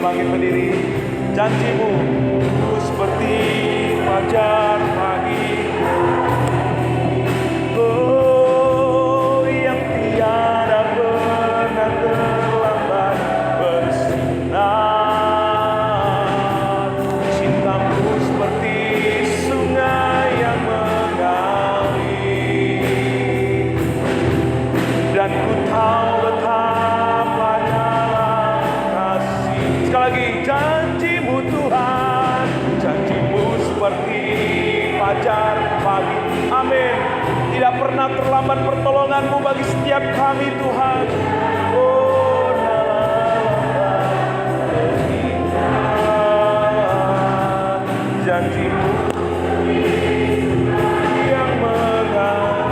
bangkit berdiri. Janjimu seperti fajar pagi, oh yang tiada pernah terlambat bersinar. Cintamu seperti sungai yang mengalir, dan ku tahu betapa dalam kasih. Sekali lagi, janjimu Tuhan, janjimu seperti fajar pagi. Amin. Tidak pernah terlambat pertolonganmu bagi setiap kami Tuhan. Oh, janjimu yang mengalir,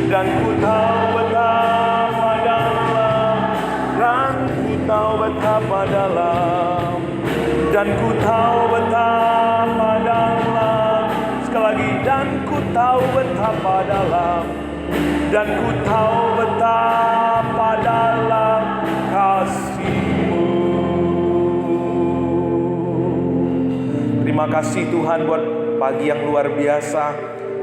dan ku tahu betapa dalam, dan ku tahu betapa dalam, dan ku tahu betapa dalam. Sekali lagi, dan ku tahu betapa dalam, dan ku tahu betapa dalam kasih-Mu. Terima kasih Tuhan buat pagi yang luar biasa.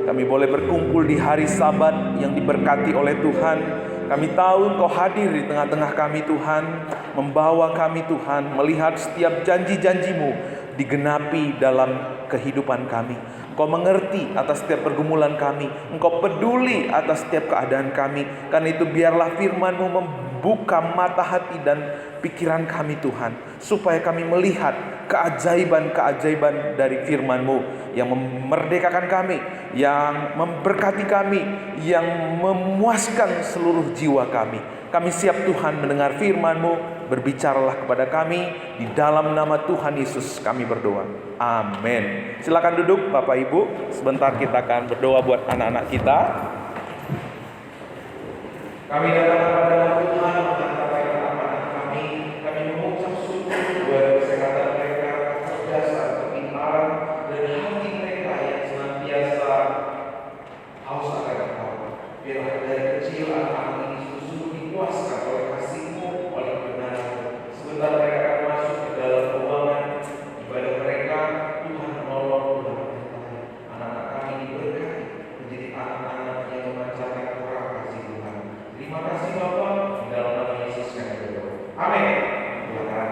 Kami boleh berkumpul di hari Sabat yang diberkati oleh Tuhan. Kami tahu Engkau hadir di tengah-tengah kami Tuhan, membawa kami Tuhan, melihat setiap janji-janji-Mu digenapi dalam kehidupan kami. Engkau mengerti atas setiap pergumulan kami, Engkau peduli atas setiap keadaan kami. Karena itu biarlah firman-Mu membuka mata hati dan pikiran kami Tuhan, supaya kami melihat keajaiban-keajaiban dari firman-Mu yang memerdekakan kami, yang memberkati kami, yang memuaskan seluruh jiwa kami. Kami siap Tuhan mendengar firman-Mu. Berbicaralah kepada kami, di dalam nama Tuhan Yesus kami berdoa. Amin. Silakan duduk Bapak Ibu. Sebentar kita akan berdoa buat anak-anak kita. Kami datang kepada Tuhan, mengatakan anak-anak kami. Kami mengucap syukur buat kesehatan mereka, kecerdasan, kepintaran, dan hati mereka yang senantiasa haus akan Engkau. Biarlah dari kecil anak-anak ini sungguh dipuaskan oleh kasih-Mu, oleh kebenaran. Sebentar mereka akan masuk ke dalam ruangan ibadah mereka. Tuhan menolong, Tuhan menyertai. Anak-anak kami diberkati menjadi anak-anak yang memancarkan terang kasih Tuhan. Terima kasih Bapa, di dalam nama Yesus kami berdoa. Amin. Tuhan.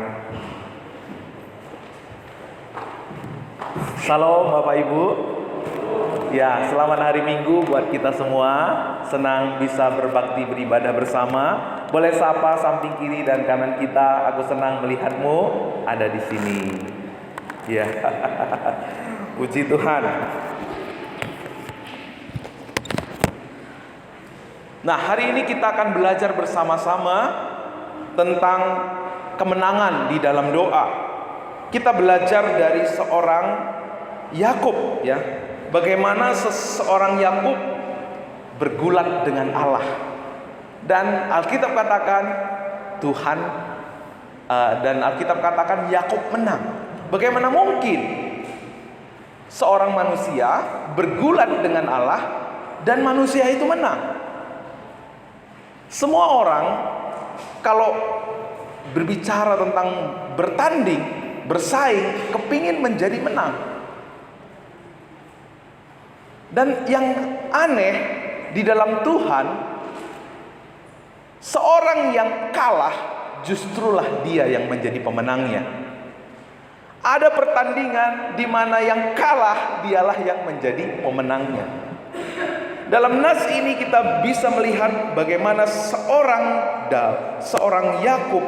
Shalom Bapak Ibu. Ya, selamat hari Minggu buat kita semua. Senang bisa berbakti beribadah bersama. Boleh sapa samping kiri dan kanan kita. Aku senang melihatmu ada di sini. Ya, puji Tuhan. Nah, hari ini kita akan belajar bersama-sama tentang kemenangan di dalam doa. Kita belajar dari seorang Yakub, ya. Bagaimana seseorang Yakub bergulat dengan Allah. Dan Alkitab katakan Tuhan dan Alkitab katakan Yakub menang. Bagaimana mungkin seorang manusia bergulat dengan Allah dan manusia itu menang? Semua orang kalau berbicara tentang bertanding, bersaing, kepingin menjadi menang. Dan yang aneh di dalam Tuhan, seorang yang kalah justrulah dia yang menjadi pemenangnya. Ada pertandingan di mana yang kalah dialah yang menjadi pemenangnya. Dalam nas ini kita bisa melihat bagaimana seorang Yakub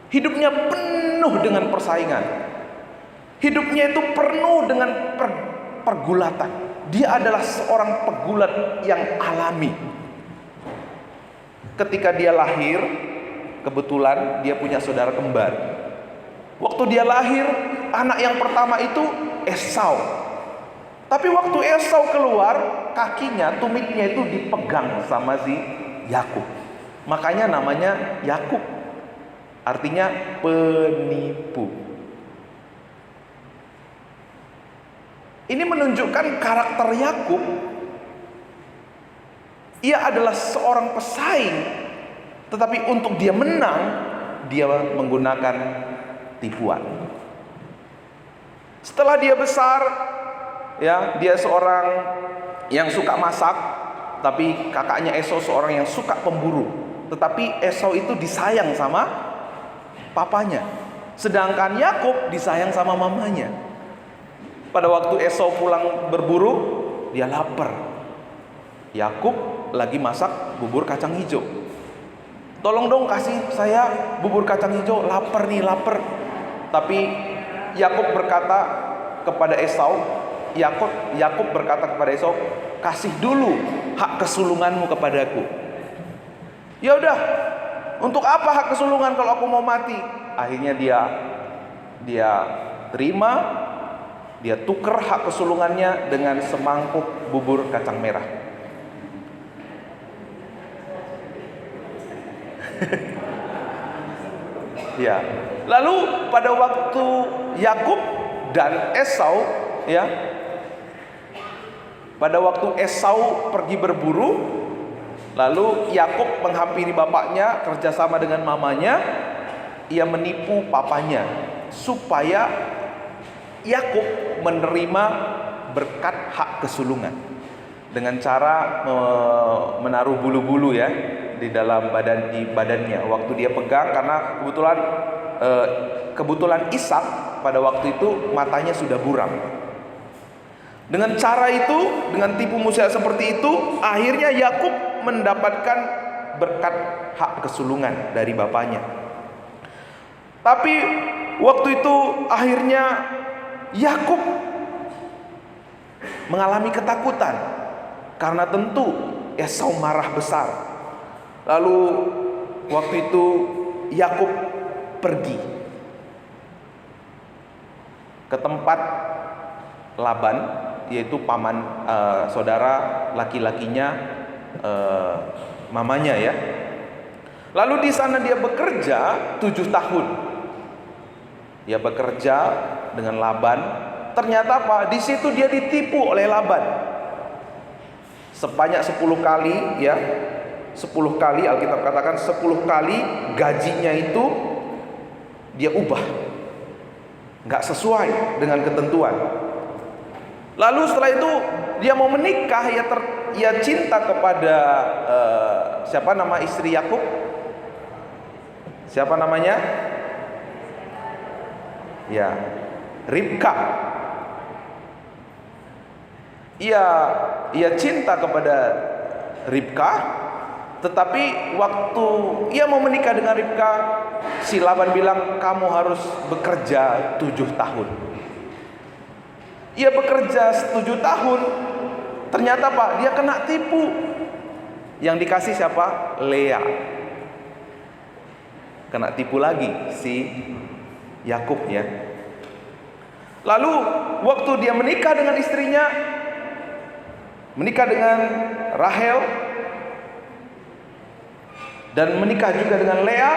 hidupnya penuh dengan persaingan. Hidupnya itu penuh dengan pergulatan. Dia adalah seorang pegulat yang alami. Ketika dia lahir, kebetulan dia punya saudara kembar. Waktu dia lahir, anak yang pertama itu Esau. Tapi waktu Esau keluar, kakinya, tumitnya itu dipegang sama si Yakub. Makanya namanya Yakub. Artinya penipu. Ini menunjukkan karakter Yakub. Ia adalah seorang pesaing Tetapi untuk dia menang, dia menggunakan tipuan. Setelah dia besar, ya, dia seorang yang suka masak, tapi kakaknya Esau seorang yang suka pemburu. Tetapi Esau itu disayang sama papanya, sedangkan Yakub disayang sama mamanya. Pada waktu Esau pulang berburu, dia lapar. Yakub lagi masak bubur kacang hijau. Tolong dong kasih saya bubur kacang hijau, lapar nih, lapar. Tapi Yakub berkata kepada Esau, Yakub berkata kepada Esau, kasih dulu hak kesulunganmu kepadaku. Ya udah, untuk apa hak kesulungan kalau aku mau mati? Akhirnya dia terima, dia tuker hak kesulungannya dengan semangkuk bubur kacang merah. Ya. Lalu pada waktu Yakub dan Esau, ya, pada waktu Esau pergi berburu, lalu Yakub menghampiri bapaknya kerjasama dengan mamanya, ia menipu papanya supaya Yakub menerima berkat hak kesulungan dengan cara menaruh bulu-bulu, ya, di dalam badannya. Waktu dia pegang, karena kebetulan Ishak pada waktu itu matanya sudah buram. Dengan cara itu, dengan tipu muslihat seperti itu, akhirnya Yakub mendapatkan berkat hak kesulungan dari bapaknya. Tapi waktu itu akhirnya Yakub mengalami ketakutan karena tentu Esau marah besar. Lalu waktu itu Yakub pergi ke tempat Laban, yaitu paman saudara laki-lakinya mamanya, ya. Lalu di sana dia bekerja 7 tahun. Dia bekerja dengan Laban. Ternyata apa? Di situ dia ditipu oleh Laban. Sebanyak 10 kali, ya. 10 kali, Alkitab katakan 10 kali gajinya itu dia ubah, nggak sesuai dengan ketentuan. Lalu setelah itu dia mau menikah, ia cinta kepada siapa nama istri Yakub? Siapa namanya? Ya, Ribka. Ia cinta kepada Ribka. Tetapi waktu ia mau menikah dengan Ribka, si Laban bilang, kamu harus bekerja 7 tahun. Ia bekerja 7 tahun. Ternyata Pak, dia kena tipu. Yang dikasih siapa? Lea. Kena tipu lagi si Yakub, ya. Lalu waktu dia menikah dengan istrinya, menikah dengan Rahel, dan menikah juga dengan Lea,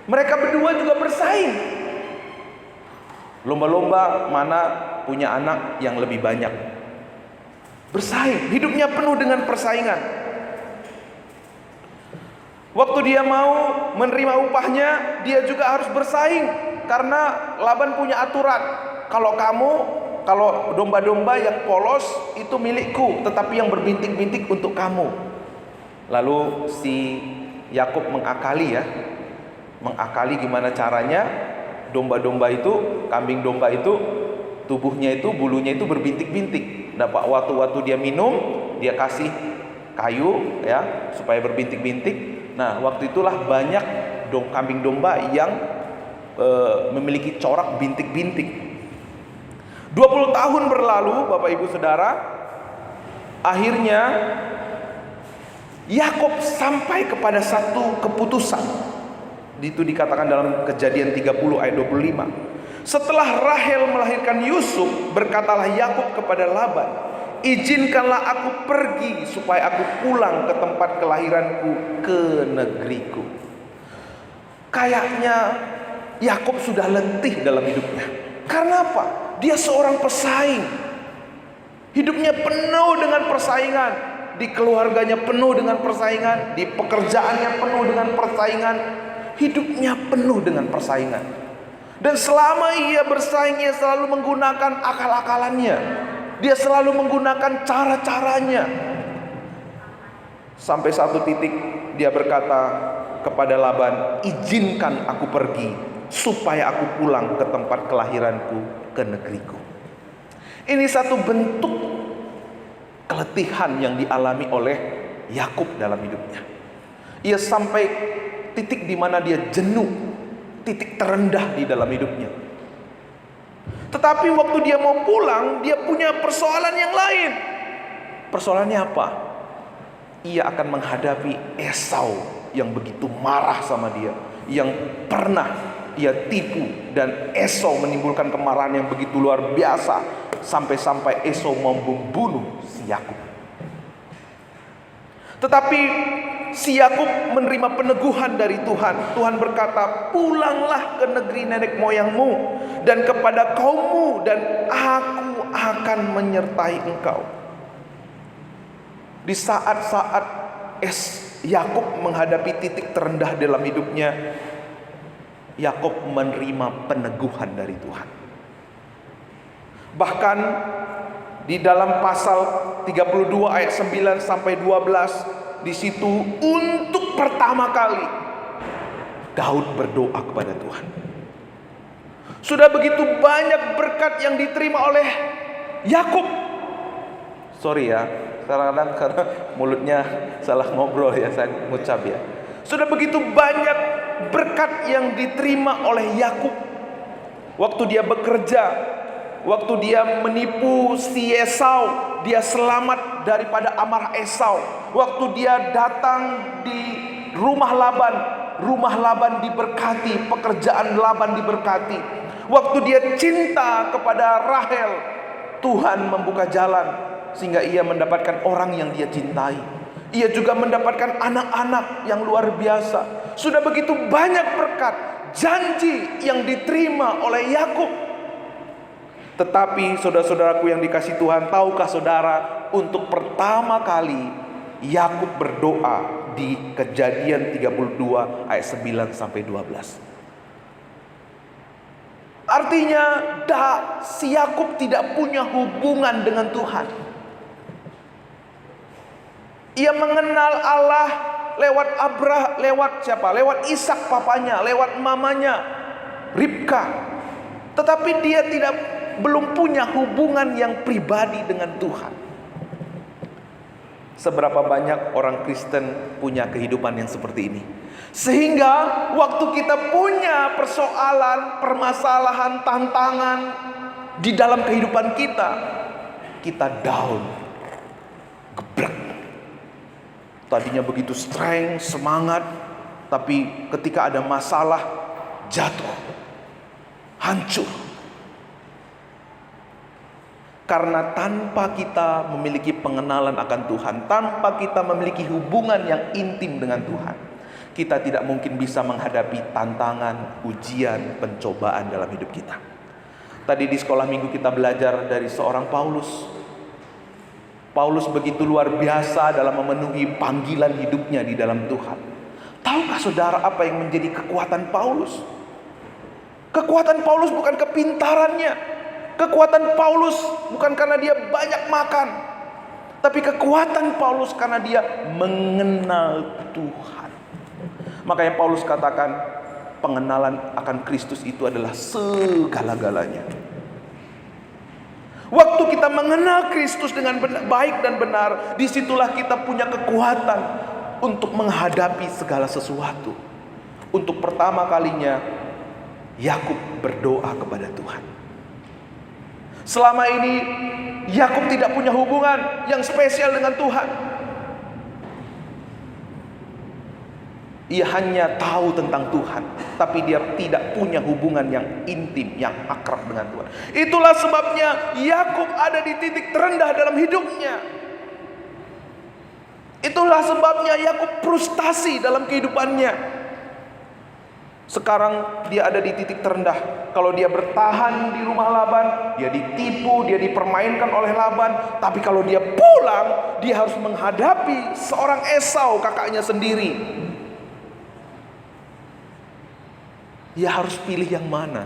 mereka berdua juga bersaing. Lomba-lomba mana punya anak yang lebih banyak. Bersaing, hidupnya penuh dengan persaingan. Waktu dia mau menerima upahnya, dia juga harus bersaing. Karena Laban punya aturan, kalau domba-domba yang polos itu milikku, tetapi yang berbintik-bintik untuk kamu. Lalu si Yakub mengakali, ya, mengakali gimana caranya domba-domba itu, kambing domba itu, tubuhnya itu, bulunya itu berbintik-bintik. Dapat waktu dia minum, dia kasih kayu, ya, supaya berbintik-bintik. Nah, waktu itulah banyak kambing domba yang memiliki corak bintik-bintik. 20 tahun berlalu, Bapak Ibu Saudara. Akhirnya Yakub sampai kepada satu keputusan. Itu dikatakan dalam Kejadian 30 ayat 25. Setelah Rahel melahirkan Yusuf, berkatalah Yakub kepada Laban, izinkanlah aku pergi supaya aku pulang ke tempat kelahiranku, ke negeriku. Kayaknya Yakub sudah letih dalam hidupnya. Karena apa? Dia seorang pesaing. Hidupnya penuh dengan persaingan. di keluarganya penuh dengan persaingan, di pekerjaannya penuh dengan persaingan, hidupnya penuh dengan persaingan. Dan selama ia bersaing, ia selalu menggunakan akal-akalannya, dia selalu menggunakan cara-caranya. Sampai satu titik dia berkata kepada Laban, "Izinkan aku pergi supaya aku pulang ke tempat kelahiranku, ke negeriku." Ini satu bentuk keletihan yang dialami oleh Yakub dalam hidupnya. Ia sampai titik di mana dia jenuh, titik terendah di dalam hidupnya. Tetapi waktu dia mau pulang, dia punya persoalan yang lain. Persoalannya apa? Ia akan menghadapi Esau yang begitu marah sama dia, yang pernah ia tipu, dan Esau menimbulkan kemarahan yang begitu luar biasa, sampai-sampai Esau mau membunuh si Yakub. Tetapi si Yakub menerima peneguhan dari Tuhan. Tuhan berkata, "Pulanglah ke negeri nenek moyangmu dan kepada kaummu, dan aku akan menyertai engkau." Di saat-saat Yakub menghadapi titik terendah dalam hidupnya, Yakub menerima peneguhan dari Tuhan. Bahkan di dalam pasal 32 ayat 9 sampai 12, di situ untuk pertama kali Daud berdoa kepada Tuhan. Sudah begitu banyak berkat yang diterima oleh Yakub. Sorry ya, kadang-kadang karena mulutnya salah ngobrol ya, saya ngucap ya. Sudah begitu banyak berkat yang diterima oleh Yakub. Waktu dia bekerja, waktu dia menipu si Esau, dia selamat daripada amarah Esau. Waktu dia datang di rumah Laban diberkati, pekerjaan Laban diberkati. Waktu dia cinta kepada Rahel, Tuhan membuka jalan sehingga ia mendapatkan orang yang dia cintai. Ia juga mendapatkan anak-anak yang luar biasa. Sudah begitu banyak berkat, janji yang diterima oleh Yakub. Tetapi saudara-saudaraku yang dikasihi Tuhan, tahukah saudara, untuk pertama kali Yakub berdoa di Kejadian 32 ayat 9 sampai 12. Artinya si Yakub tidak punya hubungan dengan Tuhan. Ia mengenal Allah lewat siapa? Lewat Ishak papanya, lewat mamanya Ribka. Tetapi dia belum punya hubungan yang pribadi dengan Tuhan. Seberapa banyak orang Kristen punya kehidupan yang seperti ini? Sehingga waktu kita punya persoalan, permasalahan, tantangan di dalam kehidupan kita down, geblek. Tadinya begitu strength, semangat, tapi ketika ada masalah, jatuh, hancur. Karena tanpa kita memiliki pengenalan akan Tuhan, tanpa kita memiliki hubungan yang intim dengan Tuhan, kita tidak mungkin bisa menghadapi tantangan, ujian, pencobaan dalam hidup kita. Tadi di sekolah minggu kita belajar dari seorang Paulus. Paulus begitu luar biasa dalam memenuhi panggilan hidupnya di dalam Tuhan. Tahukah saudara apa yang menjadi kekuatan Paulus? Kekuatan Paulus bukan kepintarannya. Kekuatan Paulus bukan karena dia banyak makan. Tapi kekuatan Paulus karena dia mengenal Tuhan. Makanya Paulus katakan, pengenalan akan Kristus itu adalah segala-galanya. Waktu kita mengenal Kristus dengan baik dan benar, disitulah kita punya kekuatan untuk menghadapi segala sesuatu. Untuk pertama kalinya Yakub berdoa kepada Tuhan. Selama ini Yakub tidak punya hubungan yang spesial dengan Tuhan. Ia hanya tahu tentang Tuhan, tapi dia tidak punya hubungan yang intim, yang akrab dengan Tuhan. Itulah sebabnya Yakub ada di titik terendah dalam hidupnya. Itulah sebabnya Yakub frustasi dalam kehidupannya. Sekarang dia ada di titik terendah. Kalau dia bertahan di rumah Laban, dia ditipu, dia dipermainkan oleh Laban. Tapi kalau dia pulang, dia harus menghadapi seorang Esau, kakaknya sendiri. Dia harus pilih yang mana?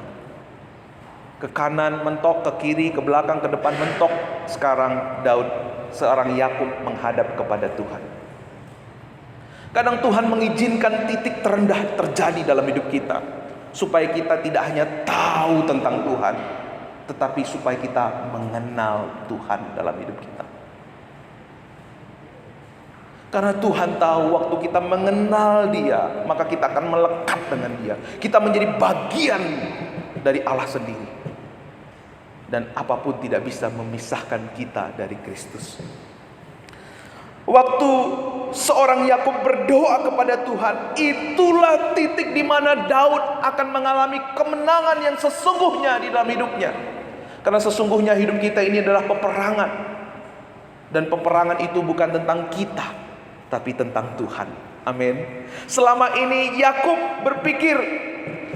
Ke kanan mentok, ke kiri, ke belakang, ke depan mentok. Sekarang Daud, seorang Yakub, menghadap kepada Tuhan. Kadang Tuhan mengizinkan titik terendah terjadi dalam hidup kita, supaya kita tidak hanya tahu tentang Tuhan, tetapi supaya kita mengenal Tuhan dalam hidup kita. Karena Tuhan tahu waktu kita mengenal Dia, maka kita akan melekat dengan Dia. Kita menjadi bagian dari Allah sendiri. Dan apapun tidak bisa memisahkan kita dari Kristus. Waktu seorang Yakub berdoa kepada Tuhan, itulah titik di mana Daud akan mengalami kemenangan yang sesungguhnya di dalam hidupnya. Karena sesungguhnya hidup kita ini adalah peperangan. Dan peperangan itu bukan tentang kita, tapi tentang Tuhan. Amin. Selama ini Yakub berpikir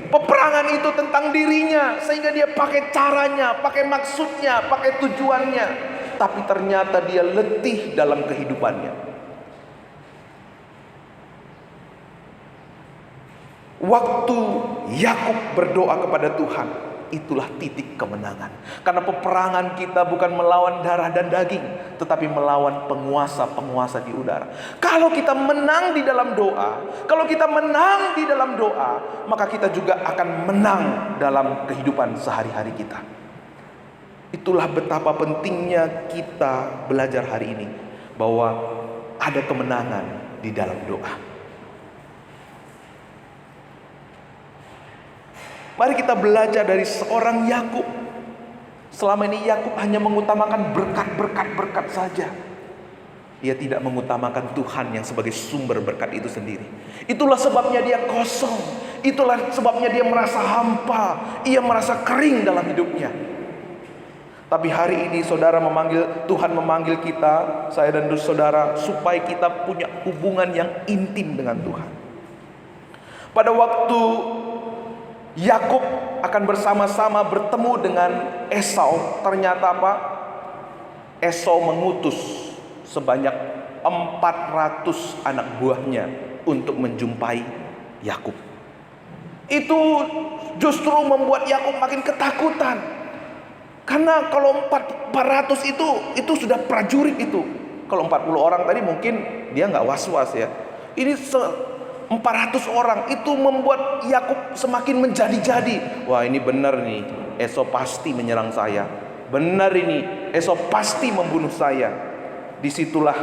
peperangan itu tentang dirinya, sehingga dia pakai caranya, pakai maksudnya, pakai tujuannya. Tapi ternyata dia letih dalam kehidupannya. Waktu Yakub berdoa kepada Tuhan, itulah titik kemenangan. Karena peperangan kita bukan melawan darah dan daging, tetapi melawan penguasa-penguasa di udara. Kalau kita menang di dalam doa, maka kita juga akan menang dalam kehidupan sehari-hari kita. Itulah betapa pentingnya kita belajar hari ini, bahwa ada kemenangan di dalam doa. Mari kita belajar dari seorang Yakub. Selama ini Yakub hanya mengutamakan berkat saja. Dia tidak mengutamakan Tuhan yang sebagai sumber berkat itu sendiri. Itulah sebabnya dia kosong. Itulah sebabnya dia merasa hampa. Ia merasa kering dalam hidupnya. Tapi hari ini Tuhan memanggil kita, saya dan saudara, supaya kita punya hubungan yang intim dengan Tuhan. Pada waktu Yakub akan bersama-sama bertemu dengan Esau, ternyata apa? Esau mengutus sebanyak 400 anak buahnya untuk menjumpai Yakub. Itu justru membuat Yakub makin ketakutan. Karena kalau 400 itu sudah prajurit itu. Kalau 40 orang tadi mungkin dia nggak was-was ya. Ini 400 orang itu membuat Yakub semakin menjadi-jadi. Wah, ini benar nih, Esau pasti menyerang saya. Benar ini, Esau pasti membunuh saya. Disitulah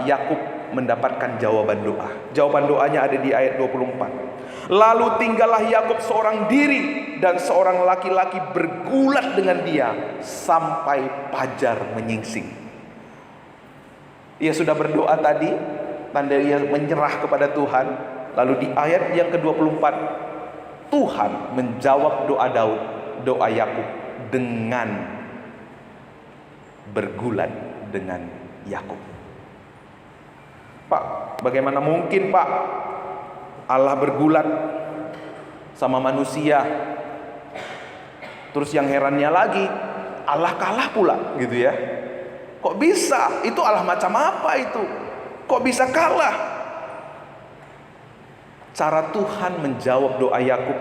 Yakub mendapatkan jawaban doa. Jawaban doanya ada di ayat 24. Lalu tinggallah Yakub seorang diri, dan seorang laki-laki bergulat dengan dia sampai fajar menyingsing. Ia sudah berdoa tadi, tanda ia menyerah kepada Tuhan. Lalu di ayat yang ke-24, Tuhan menjawab doa Daud, doa Yakub, dengan bergulat dengan Yakub. Pak, bagaimana mungkin Pak Allah bergulat sama manusia? Terus yang herannya lagi, Allah kalah pula gitu ya. Kok bisa? Itu Allah macam apa itu? Kok bisa kalah? Cara Tuhan menjawab doa Yakub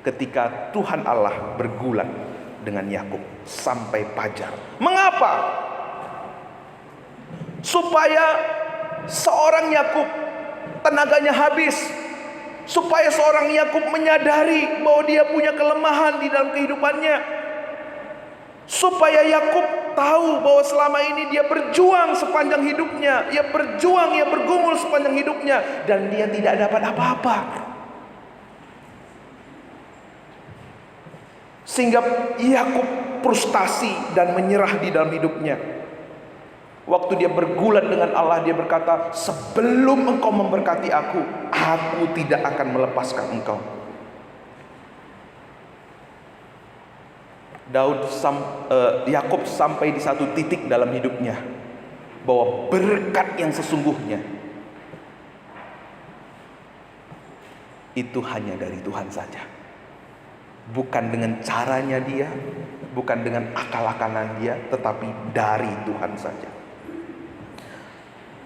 ketika Tuhan Allah bergulat dengan Yakub sampai fajar. Mengapa? Supaya seorang Yakub tenaganya habis, supaya seorang Yakub menyadari bahwa dia punya kelemahan di dalam kehidupannya, supaya Yakub tahu bahwa selama ini dia berjuang sepanjang hidupnya, ia bergumul sepanjang hidupnya, dan dia tidak dapat apa-apa, sehingga Yakub frustasi dan menyerah di dalam hidupnya. Waktu dia bergulat dengan Allah, dia berkata, sebelum engkau memberkati aku tidak akan melepaskan engkau. Yakub sampai di satu titik dalam hidupnya, bahwa berkat yang sesungguhnya itu hanya dari Tuhan saja. Bukan dengan caranya dia, bukan dengan akal-akalan dia, tetapi dari Tuhan saja.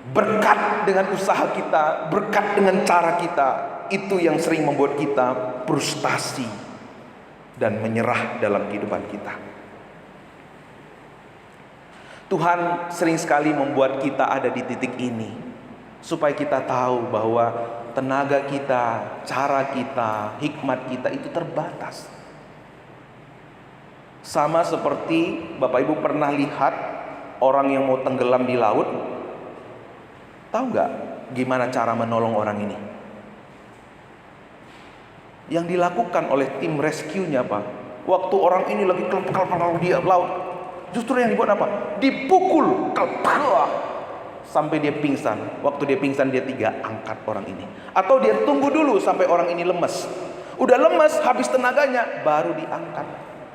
Berkat dengan usaha kita, berkat dengan cara kita, itu yang sering membuat kita frustasi dan menyerah dalam kehidupan kita. Tuhan sering sekali membuat kita ada di titik ini supaya kita tahu bahwa tenaga kita, cara kita, hikmat kita itu terbatas. Sama seperti Bapak Ibu pernah lihat orang yang mau tenggelam di laut. Tahu nggak gimana cara menolong orang ini? Yang dilakukan oleh tim rescue-nya apa? Waktu orang ini lagi kelep-kelep di laut, justru yang dibuat apa? Dipukul sampai dia pingsan. Waktu dia pingsan dia angkat orang ini. Atau dia tunggu dulu sampai orang ini lemes. Udah lemes, habis tenaganya, baru diangkat.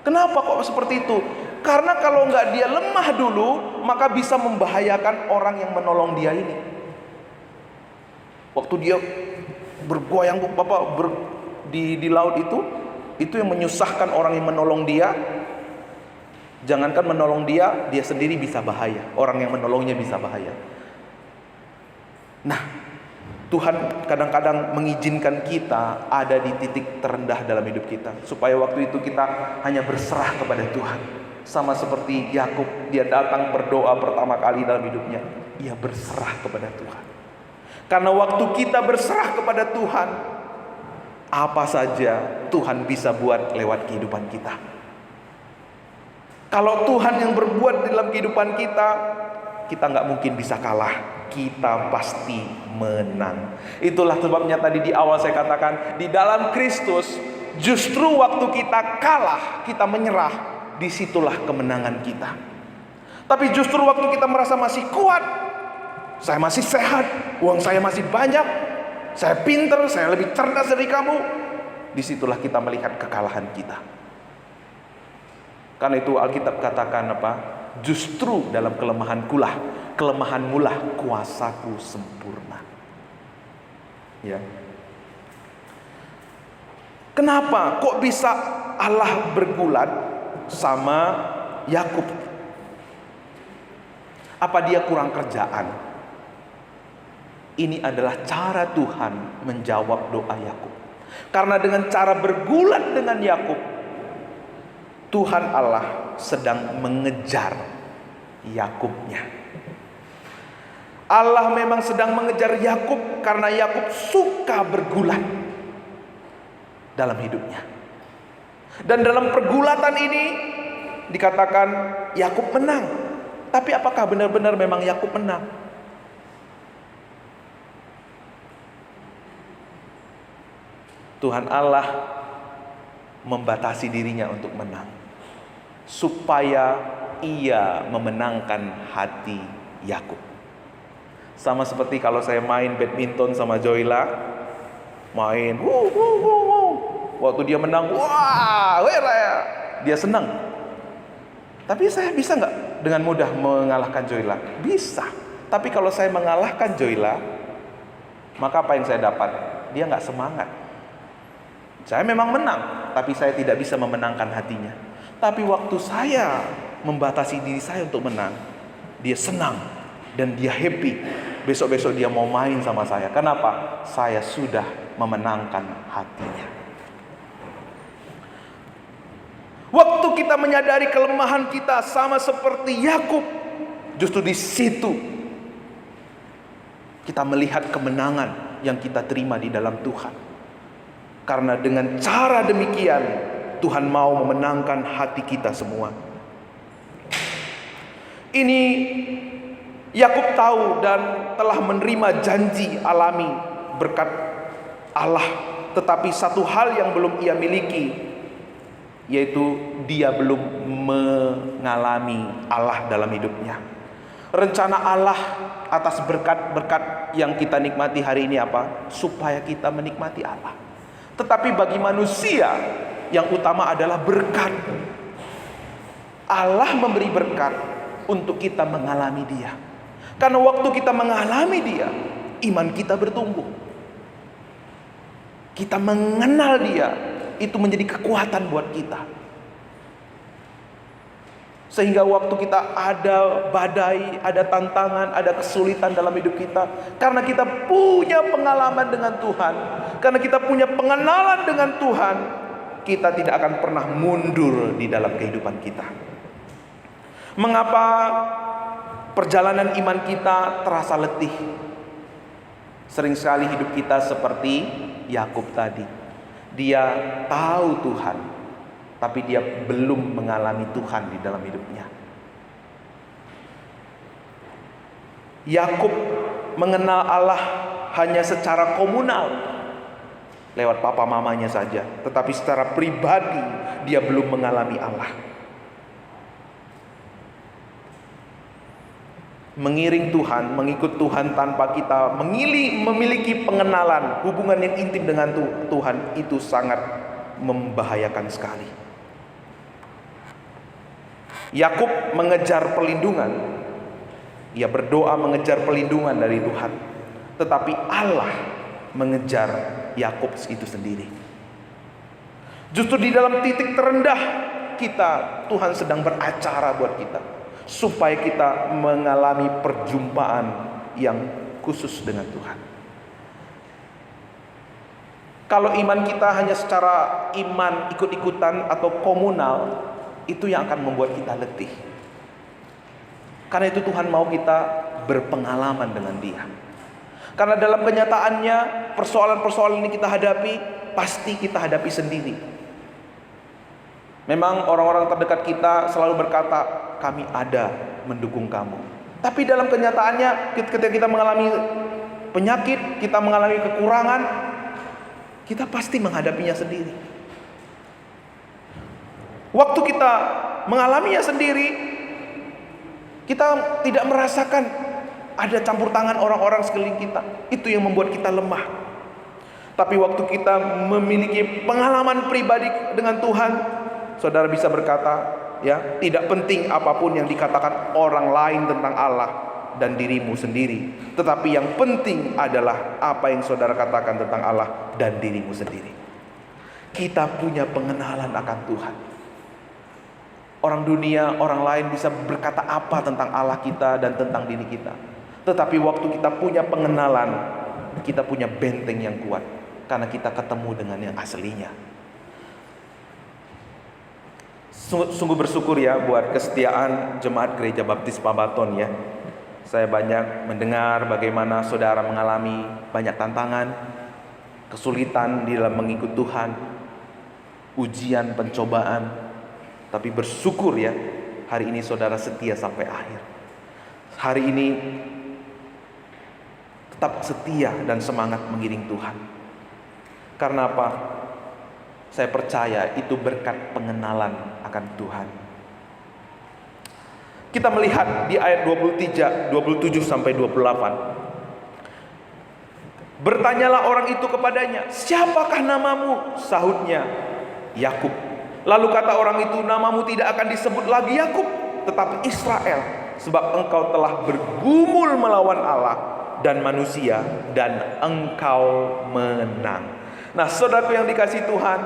Kenapa kok seperti itu? Karena kalau nggak dia lemah dulu, maka bisa membahayakan orang yang menolong dia ini. Waktu dia bergoyang di laut itu yang menyusahkan orang yang menolong dia. Jangankan menolong dia sendiri bisa bahaya. Orang yang menolongnya bisa bahaya. Nah, Tuhan kadang-kadang mengizinkan kita ada di titik terendah dalam hidup kita, supaya waktu itu kita hanya berserah kepada Tuhan. Sama seperti Yakub, dia datang berdoa pertama kali dalam hidupnya, ia berserah kepada Tuhan. Karena waktu kita berserah kepada Tuhan, apa saja Tuhan bisa buat lewat kehidupan kita. Kalau Tuhan yang berbuat dalam kehidupan kita, kita nggak mungkin bisa kalah. Kita pasti menang. Itulah sebabnya tadi di awal saya katakan, di dalam Kristus justru waktu kita kalah, kita menyerah, disitulah kemenangan kita. Tapi justru waktu kita merasa masih kuat, saya masih sehat, uang saya masih banyak, saya pintar, saya lebih cerdas dari kamu, disitulah kita melihat kekalahan kita. Karena itu Alkitab katakan apa? Justru dalam kelemahanmu lah kuasaku sempurna. Ya. Kenapa kok bisa Allah bergulat sama Yakub? Apa dia kurang kerjaan? Ini adalah cara Tuhan menjawab doa Yakub. Karena dengan cara bergulat dengan Yakub, Tuhan Allah sedang mengejar Yakubnya. Allah memang sedang mengejar Yakub karena Yakub suka bergulat dalam hidupnya. Dan dalam pergulatan ini dikatakan Yakub menang. Tapi apakah benar-benar memang Yakub menang? Tuhan Allah membatasi dirinya untuk menang, supaya ia memenangkan hati Yakub. Sama seperti kalau saya main badminton sama Joyla, main, waktu dia menang, wah, dia senang. Tapi saya bisa nggak dengan mudah mengalahkan Joyla? Bisa. Tapi kalau saya mengalahkan Joyla, maka apa yang saya dapat? Dia nggak semangat. Saya memang menang, tapi saya tidak bisa memenangkan hatinya. Tapi waktu saya membatasi diri saya untuk menang, dia senang dan dia happy. Besok-besok dia mau main sama saya. Kenapa? Saya sudah memenangkan hatinya. Waktu kita menyadari kelemahan kita sama seperti Yakub, justru di situ kita melihat kemenangan yang kita terima di dalam Tuhan. Karena dengan cara demikian Tuhan mau memenangkan hati kita semua. Ini Yakub tahu dan telah menerima janji alami berkat Allah. Tetapi satu hal yang belum ia miliki, yaitu dia belum mengalami Allah dalam hidupnya. Rencana Allah atas berkat-berkat yang kita nikmati hari ini apa? Supaya kita menikmati Allah. Tetapi bagi manusia yang utama adalah berkat. Allah memberi berkat untuk kita mengalami Dia. Karena waktu kita mengalami Dia, iman kita bertumbuh. kita mengenal Dia, itu menjadi kekuatan buat kita. Sehingga waktu kita ada badai, ada tantangan, ada kesulitan dalam hidup kita, karena kita punya pengalaman dengan Tuhan, karena kita punya pengenalan dengan Tuhan, kita tidak akan pernah mundur di dalam kehidupan kita. Mengapa perjalanan iman kita terasa letih? Sering sekali hidup kita seperti Yakub tadi. Dia tahu Tuhan, tapi dia belum mengalami Tuhan di dalam hidupnya. Yakub mengenal Allah hanya secara komunal, lewat papa mamanya saja, tetapi secara pribadi dia belum mengalami Allah. Mengiring Tuhan, mengikut Tuhan tanpa kita memiliki pengenalan, hubungan yang intim dengan Tuhan, itu sangat membahayakan sekali. Yakub mengejar perlindungan. Ia berdoa mengejar perlindungan dari Tuhan, tetapi Allah mengejar Yakub itu sendiri. Justru di dalam titik terendah kita, Tuhan sedang beracara buat kita, supaya kita mengalami perjumpaan yang khusus dengan Tuhan. Kalau iman kita hanya secara iman ikut-ikutan atau komunal, itu yang akan membuat kita letih. Karena itu Tuhan mau kita berpengalaman dengan Dia. Karena dalam kenyataannya persoalan-persoalan ini kita hadapi, pasti kita hadapi sendiri. Memang orang-orang terdekat kita selalu berkata, kami ada mendukung kamu. Tapi dalam kenyataannya ketika kita mengalami penyakit, kita mengalami kekurangan, kita pasti menghadapinya sendiri. Waktu kita mengalaminya sendiri, kita tidak merasakan ada campur tangan orang-orang sekeliling kita. Itu yang membuat kita lemah. Tapi waktu kita memiliki pengalaman pribadi dengan Tuhan, saudara bisa berkata, ya, tidak penting apapun yang dikatakan orang lain tentang Allah dan dirimu sendiri, tetapi yang penting adalah apa yang saudara katakan tentang Allah dan dirimu sendiri. Kita punya pengenalan akan Tuhan. Orang dunia, orang lain bisa berkata apa tentang Allah kita dan tentang diri kita, tetapi waktu kita punya pengenalan, kita punya benteng yang kuat, karena kita ketemu dengan yang aslinya. Sungguh bersyukur ya buat kesetiaan jemaat Gereja Baptis Pabaton ya. Saya banyak mendengar bagaimana saudara mengalami banyak tantangan, kesulitan di dalam mengikut Tuhan, ujian, pencobaan. Tapi bersyukur ya, hari ini saudara setia sampai akhir. Hari ini tetap setia dan semangat mengiring Tuhan. Karena apa? Saya percaya itu berkat pengenalan akan Tuhan. Kita melihat di ayat 27 sampai 28. Bertanyalah orang itu kepadanya, siapakah namamu? Sahutnya, Yakub. Lalu kata orang itu, namamu tidak akan disebut lagi Yakub, tetapi Israel, sebab engkau telah bergumul melawan Allah dan manusia, dan engkau menang. Nah, saudaraku yang dikasihi Tuhan,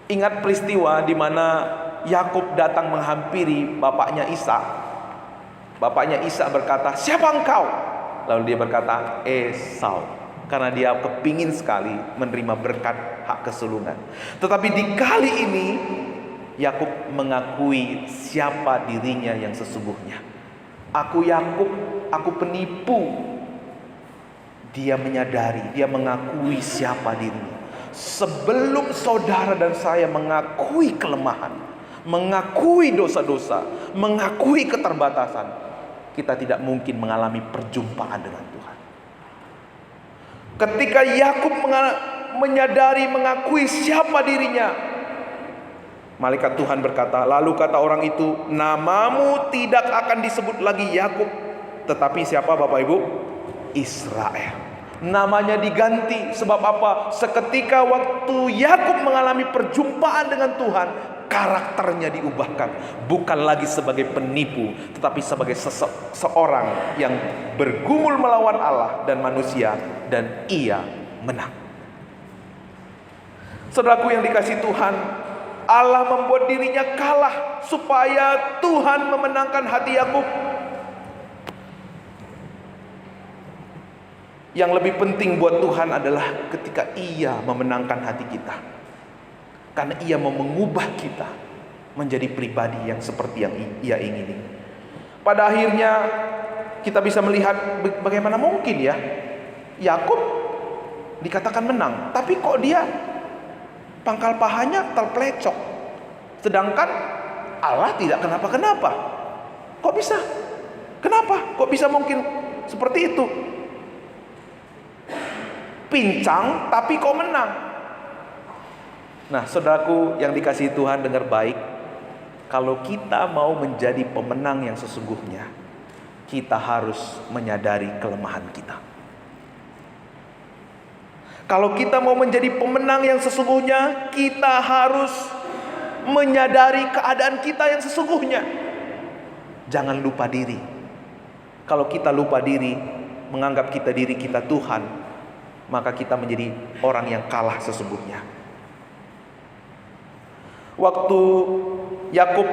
ingat peristiwa di mana Yakub datang menghampiri bapaknya Ishak. Bapaknya Ishak berkata, siapa engkau? Lalu dia berkata, Esau. Karena dia kepingin sekali menerima berkat hak kesulungan. Tetapi di kali ini Yakub mengakui siapa dirinya yang sesungguhnya. Aku Yakub, aku penipu. Dia menyadari, dia mengakui siapa dirinya. Sebelum saudara dan saya mengakui kelemahan, mengakui dosa-dosa, mengakui keterbatasan, kita tidak mungkin mengalami perjumpaan dengan Tuhan. Ketika Yakub menyadari, mengakui siapa dirinya, malaikat Tuhan berkata, lalu kata orang itu, namamu tidak akan disebut lagi Yakub, tetapi siapa Bapak Ibu? Israel. Namanya diganti. Sebab apa? Seketika waktu Yakub mengalami perjumpaan dengan Tuhan, karakternya diubahkan. Bukan lagi sebagai penipu, tetapi sebagai seorang yang bergumul melawan Allah dan manusia, dan ia menang. Saudaraku yang dikasihi Tuhan, Allah membuat dirinya kalah supaya Tuhan memenangkan hati Yakub. Yang lebih penting buat Tuhan adalah ketika Ia memenangkan hati kita, karena Ia mau mengubah kita menjadi pribadi yang seperti yang Ia ingini. Pada akhirnya kita bisa melihat bagaimana mungkin ya Yakub dikatakan menang, tapi kok dia pangkal pahanya terplecok, sedangkan Allah tidak kenapa-kenapa. Kok bisa? Kenapa? Kok bisa mungkin seperti itu? Pincang tapi kok menang. Nah, saudaraku yang dikasihi Tuhan, dengar baik. Kalau kita mau menjadi pemenang yang sesungguhnya, kita harus menyadari kelemahan kita. Kalau kita mau menjadi pemenang yang sesungguhnya, kita harus menyadari keadaan kita yang sesungguhnya. Jangan lupa diri. Kalau kita lupa diri, menganggap diri kita Tuhan, maka kita menjadi orang yang kalah sesungguhnya. Waktu Yakub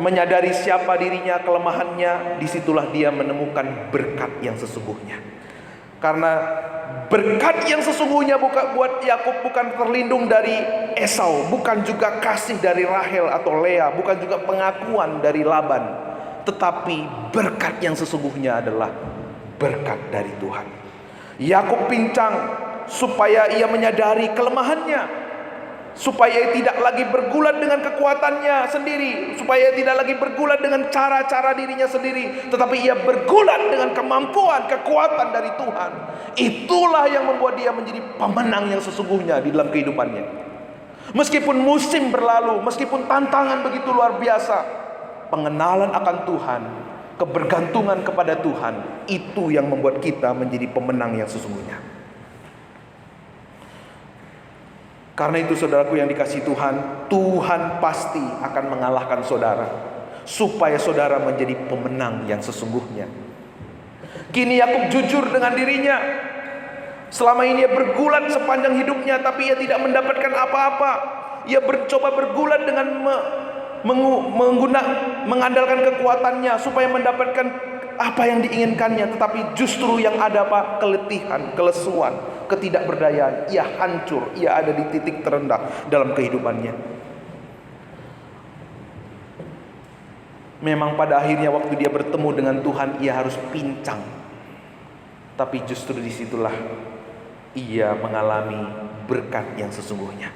menyadari siapa dirinya, kelemahannya, disitulah dia menemukan berkat yang sesungguhnya. Karena berkat yang sesungguhnya buat Yakub bukan terlindung dari Esau, bukan juga kasih dari Rahel atau Lea, bukan juga pengakuan dari Laban, tetapi berkat yang sesungguhnya adalah berkat dari Tuhan. Yakub pincang supaya ia menyadari kelemahannya, supaya ia tidak lagi bergulat dengan kekuatannya sendiri, supaya ia tidak lagi bergulat dengan cara-cara dirinya sendiri, tetapi ia bergulat dengan kemampuan, kekuatan dari Tuhan. Itulah yang membuat dia menjadi pemenang yang sesungguhnya di dalam kehidupannya. Meskipun musim berlalu, meskipun tantangan begitu luar biasa, pengenalan akan Tuhan, kebergantungan kepada Tuhan, itu yang membuat kita menjadi pemenang yang sesungguhnya. Karena itu saudaraku yang dikasihi Tuhan, Tuhan pasti akan mengalahkan saudara, supaya saudara menjadi pemenang yang sesungguhnya. Kini Yakub jujur dengan dirinya. Selama ini ia bergulat sepanjang hidupnya, tapi ia tidak mendapatkan apa-apa. Ia mencoba bergulat dengan mengandalkan kekuatannya supaya mendapatkan apa yang diinginkannya, tetapi justru yang ada apa? Keletihan, kelesuan, ketidakberdayaan. Ia hancur, ia ada di titik terendah dalam kehidupannya. Memang pada akhirnya waktu dia bertemu dengan Tuhan, ia harus pincang. Tapi justru disitulah ia mengalami berkat yang sesungguhnya.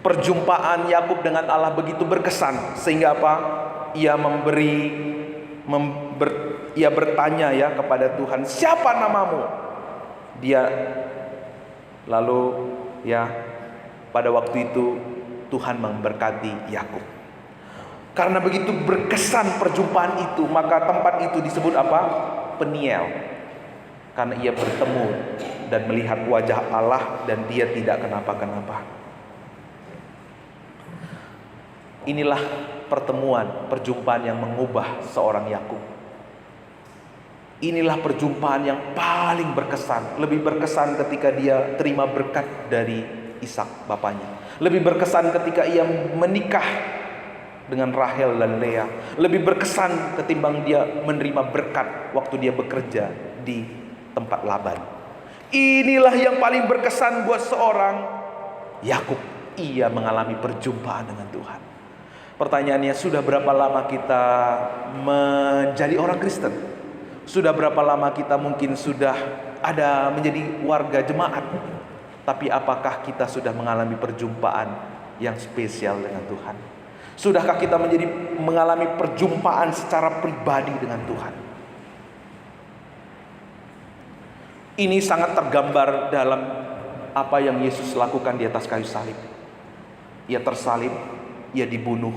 Perjumpaan Yakub dengan Allah begitu berkesan, sehingga apa? Ia ia bertanya ya kepada Tuhan, siapa namamu? Dia lalu ya pada waktu itu Tuhan memberkati Yakub. Karena begitu berkesan perjumpaan itu, maka tempat itu disebut apa? Peniel. Karena ia bertemu dan melihat wajah Allah dan dia tidak kenapa-kenapa. Inilah perjumpaan yang mengubah seorang Yakub. Inilah perjumpaan yang paling berkesan. Lebih berkesan ketika dia terima berkat dari Ishak bapaknya. Lebih berkesan ketika ia menikah dengan Rahel dan Lea. Lebih berkesan ketimbang dia menerima berkat waktu dia bekerja di tempat Laban. Inilah yang paling berkesan buat seorang Yakub. Ia mengalami perjumpaan dengan Tuhan. Pertanyaannya, sudah berapa lama kita menjadi orang Kristen? Sudah berapa lama kita mungkin sudah ada menjadi warga jemaat? Tapi apakah kita sudah mengalami perjumpaan yang spesial dengan Tuhan? Sudahkah kita mengalami perjumpaan secara pribadi dengan Tuhan? Ini sangat tergambar dalam apa yang Yesus lakukan di atas kayu salib. Ia tersalib, ia dibunuh,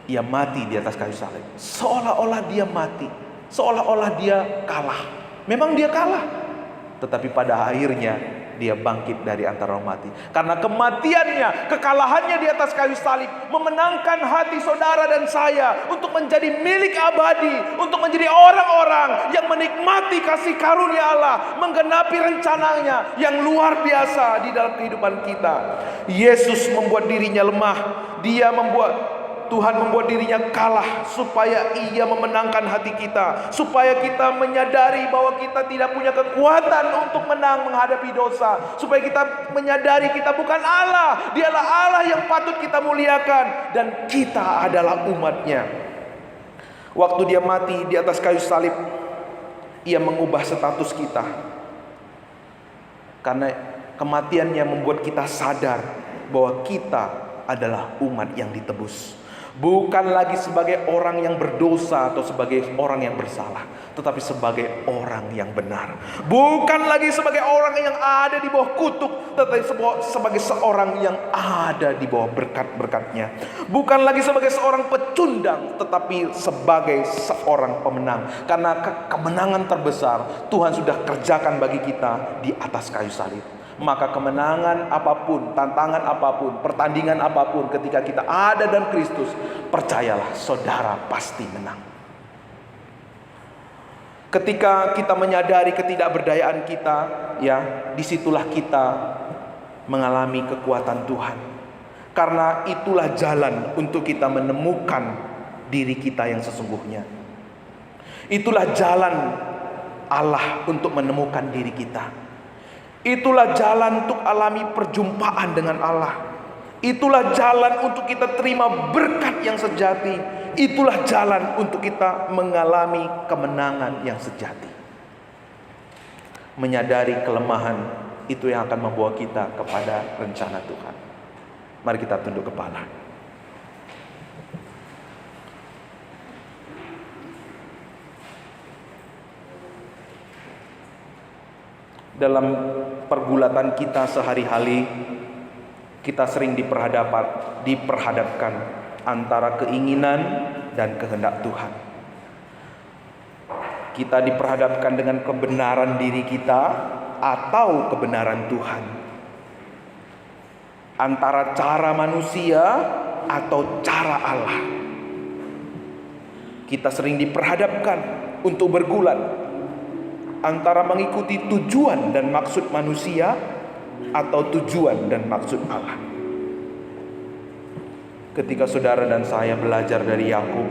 ia mati di atas kayu salib. Seolah-olah dia mati, seolah-olah dia kalah. Memang dia kalah, tetapi pada akhirnya dia bangkit dari antara orang mati. Karena kematiannya, kekalahannya di atas kayu salib memenangkan hati saudara dan saya untuk menjadi milik abadi, untuk menjadi orang-orang yang menikmati kasih karunia Allah, menggenapi rencananya yang luar biasa di dalam kehidupan kita. Yesus membuat dirinya lemah, Tuhan membuat dirinya kalah supaya ia memenangkan hati kita, supaya kita menyadari bahwa kita tidak punya kekuatan untuk menang menghadapi dosa, supaya kita menyadari kita bukan Allah, dialah Allah yang patut kita muliakan, dan kita adalah umatnya. Waktu dia mati di atas kayu salib, ia mengubah status kita, karena kematiannya membuat kita sadar bahwa kita adalah umat yang ditebus. Bukan lagi sebagai orang yang berdosa atau sebagai orang yang bersalah, tetapi sebagai orang yang benar. Bukan lagi sebagai orang yang ada di bawah kutuk, tetapi sebagai seorang yang ada di bawah berkat-berkatnya. Bukan lagi sebagai seorang pecundang, tetapi sebagai seorang pemenang. Karena kemenangan terbesar Tuhan sudah kerjakan bagi kita di atas kayu salib. Maka kemenangan apapun, tantangan apapun, pertandingan apapun, ketika kita ada dalam Kristus, percayalah saudara pasti menang. Ketika kita menyadari ketidakberdayaan kita, ya, disitulah kita mengalami kekuatan Tuhan. Karena itulah jalan untuk kita menemukan diri kita yang sesungguhnya. Itulah jalan Allah untuk menemukan diri kita. Itulah jalan untuk alami perjumpaan dengan Allah. Itulah jalan untuk kita terima berkat yang sejati. Itulah jalan untuk kita mengalami kemenangan yang sejati. Menyadari kelemahan, itu yang akan membawa kita kepada rencana Tuhan. Mari kita tunduk kepala. Dalam pergulatan kita sehari-hari, kita sering diperhadapkan antara keinginan dan kehendak Tuhan. Kita diperhadapkan dengan kebenaran diri kita atau kebenaran Tuhan. Antara cara manusia atau cara Allah. Kita sering diperhadapkan untuk bergulat antara mengikuti tujuan dan maksud manusia atau tujuan dan maksud Allah. Ketika saudara dan saya belajar dari Yakub,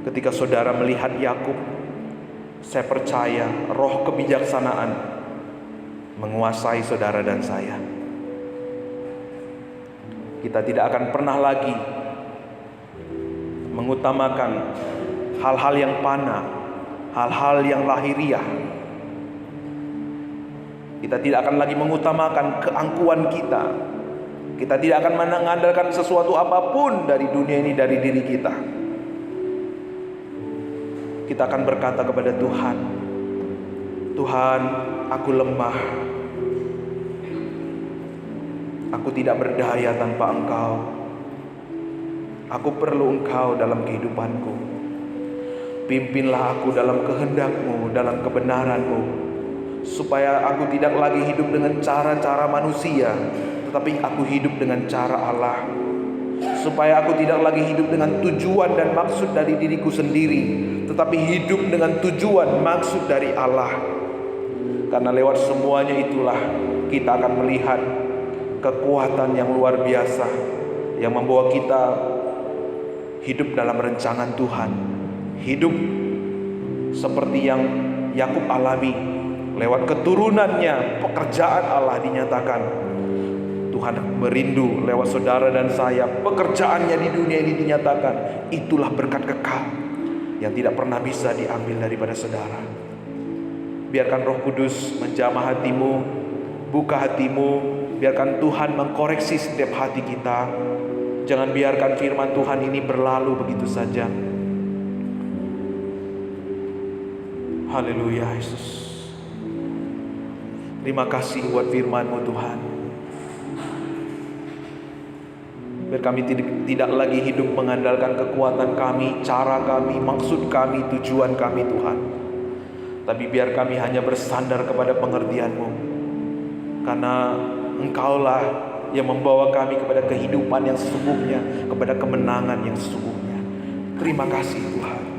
ketika saudara melihat Yakub, saya percaya roh kebijaksanaan menguasai saudara dan saya. Kita tidak akan pernah lagi mengutamakan hal-hal yang fana, hal-hal yang lahiriah. Kita tidak akan lagi mengutamakan keangkuhan kita. Kita tidak akan mengandalkan sesuatu apapun dari dunia ini, dari diri kita. Kita akan berkata kepada Tuhan, Tuhan, aku lemah. Aku tidak berdaya tanpa Engkau. Aku perlu Engkau dalam kehidupanku. Pimpinlah aku dalam kehendak-Mu, dalam kebenaran-Mu, supaya aku tidak lagi hidup dengan cara-cara manusia, tetapi aku hidup dengan cara Allah. Supaya aku tidak lagi hidup dengan tujuan dan maksud dari diriku sendiri, tetapi hidup dengan tujuan maksud dari Allah. Karena lewat semuanya itulah kita akan melihat kekuatan yang luar biasa yang membawa kita hidup dalam rencangan Tuhan, hidup seperti yang Yakub alami. Lewat keturunannya, pekerjaan Allah dinyatakan. Tuhan merindu lewat saudara dan saya, pekerjaannya di dunia ini dinyatakan. Itulah berkat kekal yang tidak pernah bisa diambil daripada saudara. Biarkan Roh Kudus menjamah hatimu, buka hatimu, biarkan Tuhan mengkoreksi setiap hati kita. Jangan biarkan firman Tuhan ini berlalu begitu saja. Haleluya Yesus. Terima kasih buat firman-Mu Tuhan. Biar kami tidak lagi hidup mengandalkan kekuatan kami, cara kami, maksud kami, tujuan kami Tuhan. Tapi biar kami hanya bersandar kepada pengertian-Mu, karena Engkaulah yang membawa kami kepada kehidupan yang sesungguhnya, kepada kemenangan yang sesungguhnya. Terima kasih Tuhan.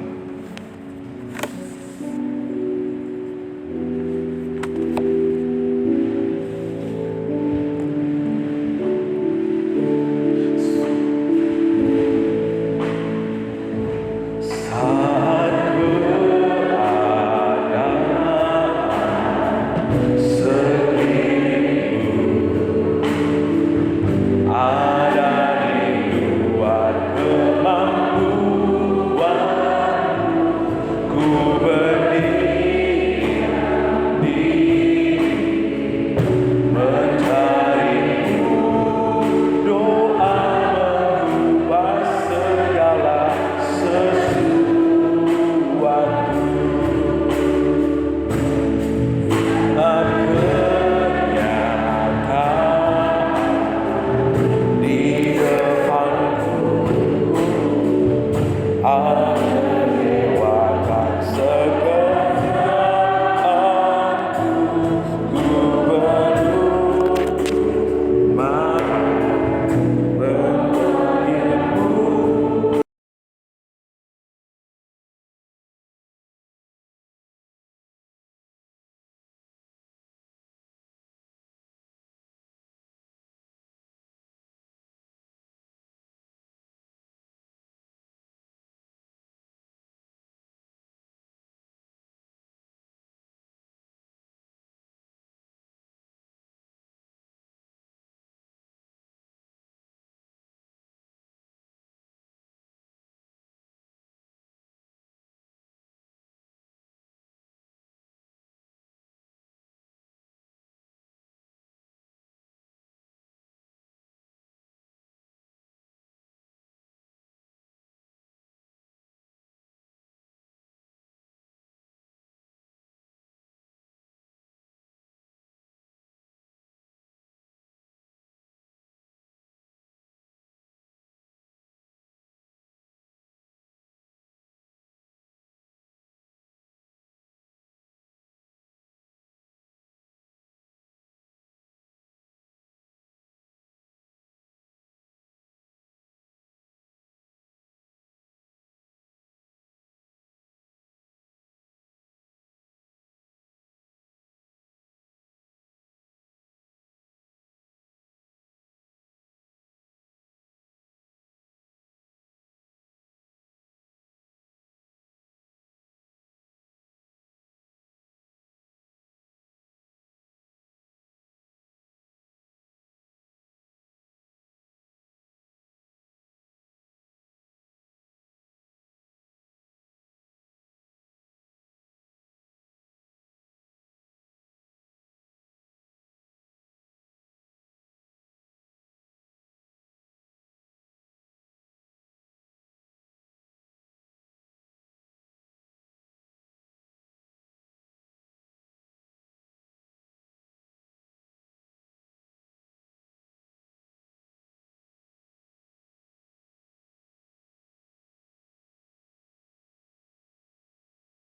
I